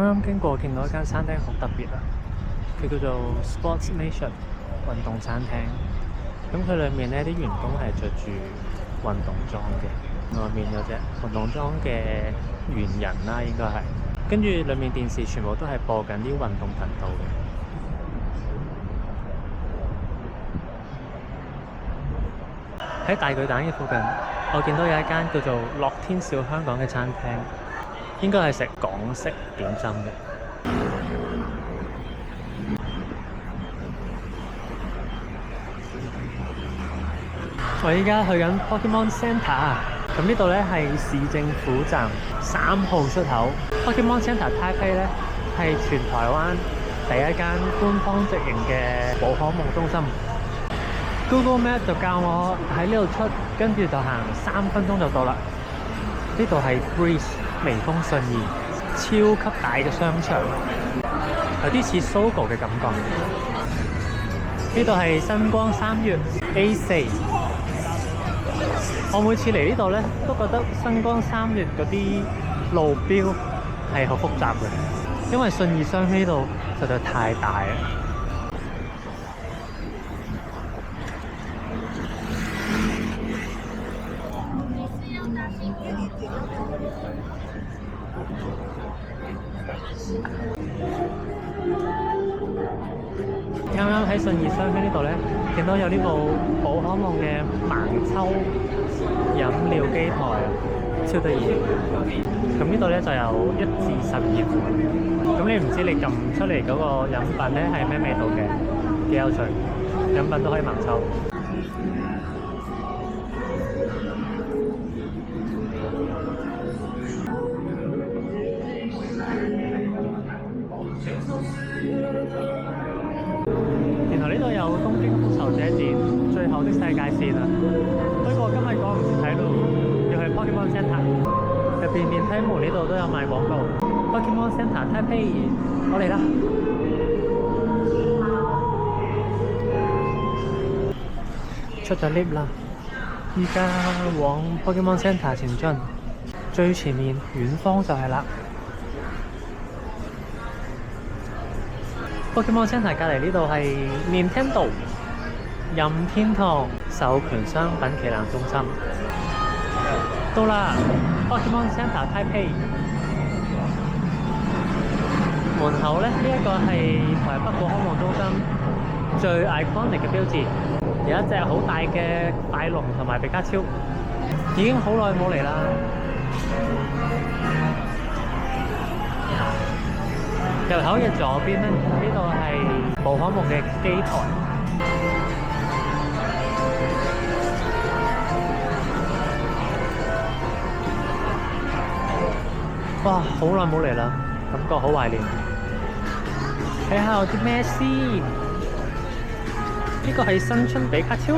啱經過見到一間餐廳好特別啊，佢叫做 Sports Nation 運動餐廳。咁佢裏面呢啲員工係着住運動裝嘅，外面有隻運動裝嘅猿人啦，應該係。跟住裏面電視全部都係播緊啲運動頻道嘅。喺大巨蛋嘅附近，我見到有一間叫做樂天小香港嘅餐廳，應該係食港式點心嘅。我依家去緊 Pokemon Center， 咁呢度咧係市政府站3號出口。Pokemon Center Taipei 咧係全台灣第一間官方直營嘅寶可夢中心。Google Map 就教我喺呢度出，跟住就行3分鐘就到啦。呢度係 Breeze 微風順意，超級大嘅商場，有啲似 Sogo 嘅感覺。呢度係新光三越 A4。我每次嚟呢度咧，都覺得新光三越嗰啲路標係好複雜嘅，因為信義商圈呢度實在太大啦。啱啱喺信義商圈呢度咧，見到有呢部寶可夢嘅盲抽飲料機台，超得意。咁呢度咧就有1至12款。咁你唔知你撳出嚟嗰個飲品咧係咩味道嘅，幾有趣。飲品都可以盲抽。然後呢度有東京復仇者展最後的世界線啊！不過今日趕唔切睇咯，要去 Pokemon Center。入邊電梯門呢度都有賣廣告。Pokemon Center Taipei， 我嚟啦！出咗 lift 啦，依家往 Pokemon Center 前進，最前面遠方就係啦。Pokemon Center 隔離呢度係 Nintendo 任天堂授權商品旗艦中心。到啦 Pokemon Center Taipei 門口咧，呢一個係台北寶可夢中心最 iconic 嘅標誌，有一隻好大嘅快龍同埋比卡超，已經好耐冇嚟啦。入口嘅左邊咧，呢度係寶可夢嘅機台。哇，好耐冇嚟啦，感覺好懷念。睇下有啲咩先？呢個係新春比卡超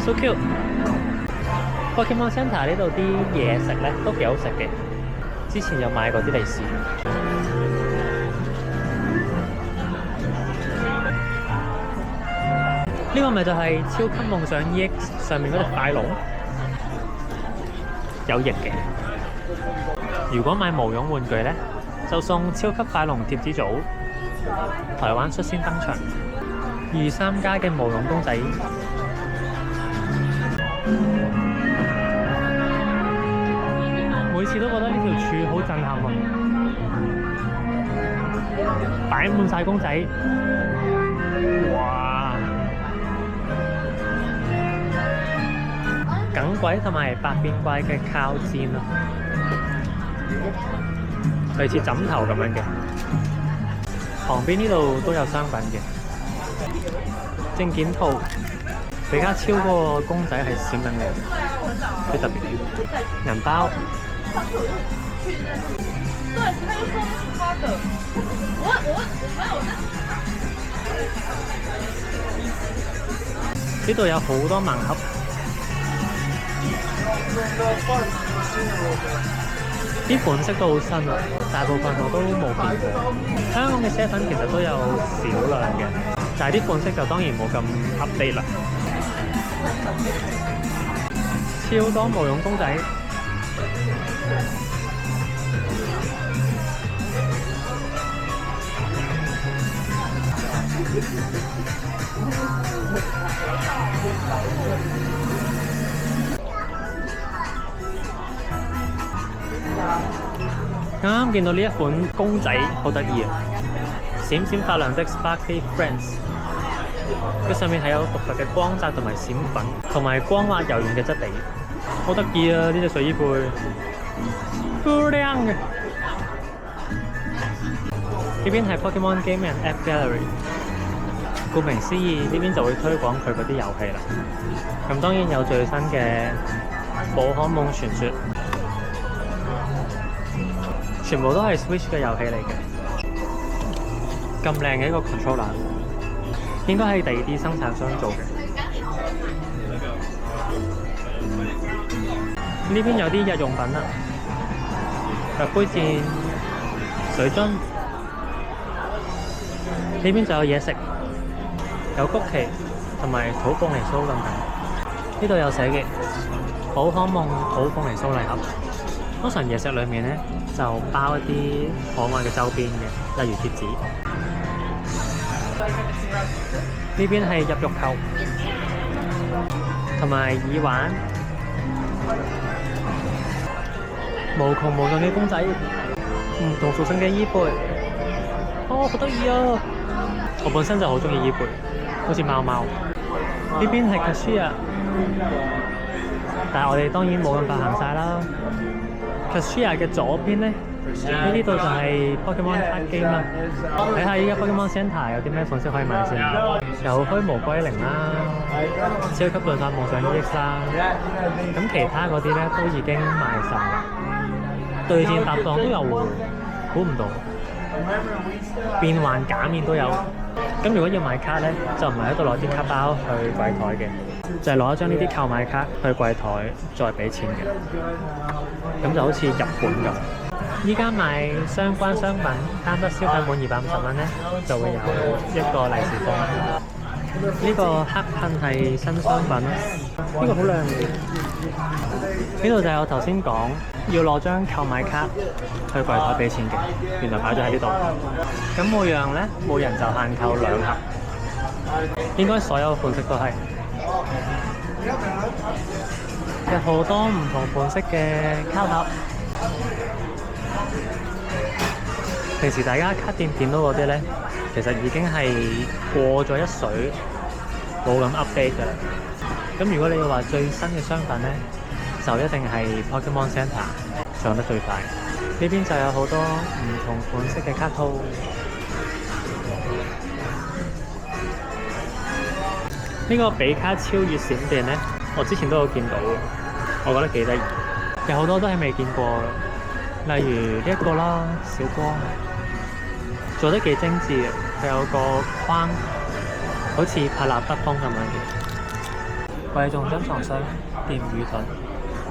，so cute。Pokemon Center 呢度啲嘢食咧都幾好食嘅。之前有買過啲利是，呢個咪就係超級夢想 EX 上面嗰隻快龍，有翼嘅。如果買毛絨玩具咧，就送超級快龍貼紙組，台灣率先登場，2、3家嘅毛絨公仔。每次都覺得呢條柱好震撼啊！擺滿晒公仔，哇！耿鬼同埋百變怪嘅靠墊啊，類似枕頭咁樣嘅。旁邊呢度都有商品嘅證件套，比卡超嗰個公仔係閃亮亮，幾特別。銀包。對，他又說是他的。我沒有呢度有好多盲盒，啲款式都好新啊，大部分我都冇見過。香港嘅7其實都有少量嘅，但係啲款式就當然冇咁 update 啦。超多毛絨公仔。啱啱見到呢一款公仔好得意啊！閃閃發亮的 Sparkly Friends， 佢上面係有獨特嘅光澤同埋閃粉，同埋光滑柔軟嘅質地，好得意啊！呢隻水衣杯好靚嘅。呢邊係 Pokemon Game and App Gallery， 顧名思義，呢邊就會推廣佢嗰啲遊戲啦。咁當然有最新嘅《寶可夢傳說》，全部都係 Switch 嘅遊戲嚟嘅。咁靚嘅一個 controller， 應該係第二啲生產商做嘅。呢邊有啲日用品啦，腳杯墊、水樽。呢邊就有嘢食，有曲奇同埋土鳳梨酥等等。呢度有寫嘅寶可夢土鳳梨酥禮盒。通常嘢食裏面咧就包一啲可愛嘅周邊嘅，例如貼紙。呢邊係入浴扣同埋耳環，無窮無盡嘅公仔，唔同屬性嘅衣背，哦，好得意啊！我本身就好中意衣背，好似貓貓。呢邊係 cashier， 但係我哋當然冇咁快行晒啦。cashier 嘅左邊咧，呢度就係 Pokemon card game 啦。睇下依家 Pokemon Center 有啲咩款式可以買先。有虛無歸零啦，超級遁發夢想 EX 啦。咁其他嗰啲咧都已經賣晒啦。對戰搭檔都有喎，估唔到。變幻假面都有。咁如果要買卡咧，就唔係喺度攞啲卡包去櫃台嘅，就係攞一張呢啲購買卡去櫃台再俾錢嘅。咁就好似日本咁。依家買相關商品，單筆消費滿250蚊咧，就會有一個利是封。呢個黑噴係新商品，呢個好靚嘅。呢度就係我頭先講要攞張購買卡去櫃台俾錢嘅，原來擺咗喺呢度。咁每樣咧，每人就限購2盒，應該所有款式都係。有好多唔同款式嘅卡盒。平時大家卡店見到嗰啲咧，其實已經係過咗一水，冇咁 update 㗎啦。咁如果你要話最新嘅商品咧，就一定係 Pokemon Center 上得最快。呢邊就有好多唔同款式嘅卡套。呢個比卡超越閃電咧，我之前都有見到嘅，我覺得幾得意。有好多都係未見過嘅，例如呢一個啦，小光。做得幾精緻嘅，佢有個框，好似拍立得風咁樣嘅。貴重珍藏箱，電魚盾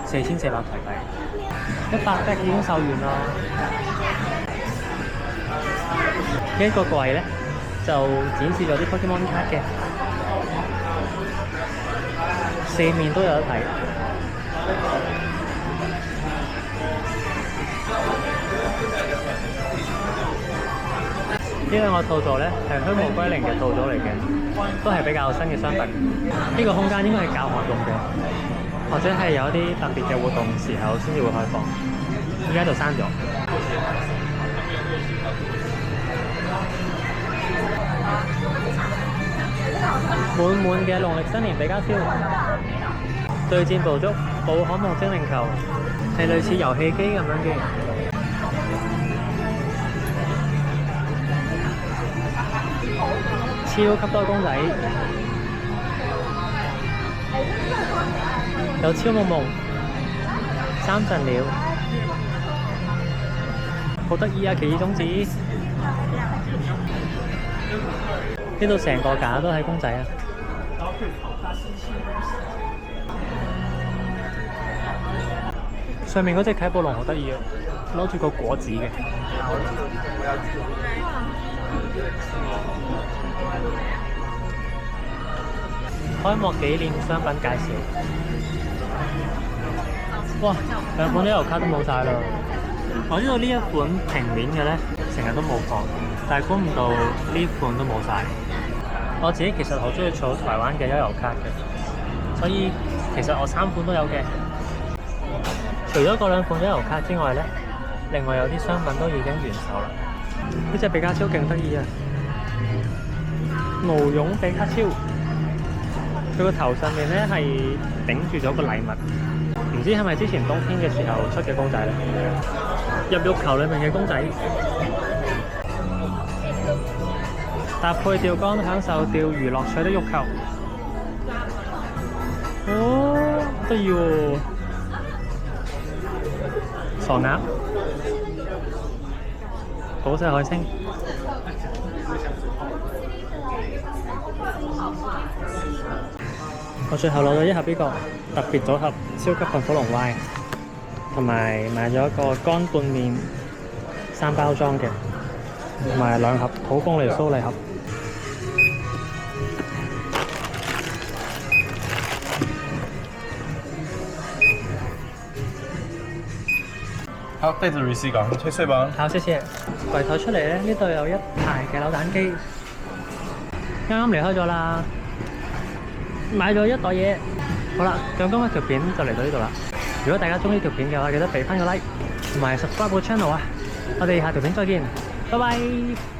，4400台幣，100隻已經售完啦。呢一個櫃咧，就展示咗啲 Pokemon 卡嘅，四面都有得睇。呢兩個套組咧係虛無歸零嘅套組嚟嘅，都係比較新嘅商品。呢個空間應該係教學用嘅，或者係有一啲特別嘅活動時候先至會開放。而家就閂咗。滿滿嘅農曆新年比卡超，對戰捕捉寶可夢精靈球，係類似遊戲機咁樣嘅。超級多公仔，有超夢夢、三神鳥，好得意啊！奇異種子，呢度成個架都係公仔啊！上面嗰隻啟寶龍好得意啊，攞住個果子嘅。開幕紀念商品介紹，哇！兩款呢遊卡都冇晒啦。我知道呢一款平面嘅咧，成日都冇貨，但係估唔到呢款都冇晒。我自己其實好中意儲台灣嘅悠遊卡嘅，所以其實我3款都有嘅。除咗嗰2款悠遊卡之外咧，另外有啲商品都已經完售啦。呢隻比卡超勁得意啊！毛絨比卡超，佢個頭上面咧係頂住咗個禮物，唔知係咪之前冬天嘅時候出嘅公仔咧？入浴球裡面嘅公仔，搭配釣竿享受釣魚樂趣的浴球。哦，得意喎！傻鴨、寶石海星。我最後攞咗一盒呢個特別組合超級噴火龍 Y， 同埋買咗一個乾拌麵3包裝嘅，同埋2盒土鳳梨酥禮盒。好，袋子 receipt 㗎，退稅吧。好，謝謝。櫃枱出嚟咧，呢度有一排嘅扭蛋機，啱啱離開咗啦。買咗一袋嘢，好啦，咁今日條片就嚟到呢度啦。如果大家中意條片嘅話，記得俾翻個 like，同埋 subscribe 個 channel啊。我哋下條片再見，拜拜。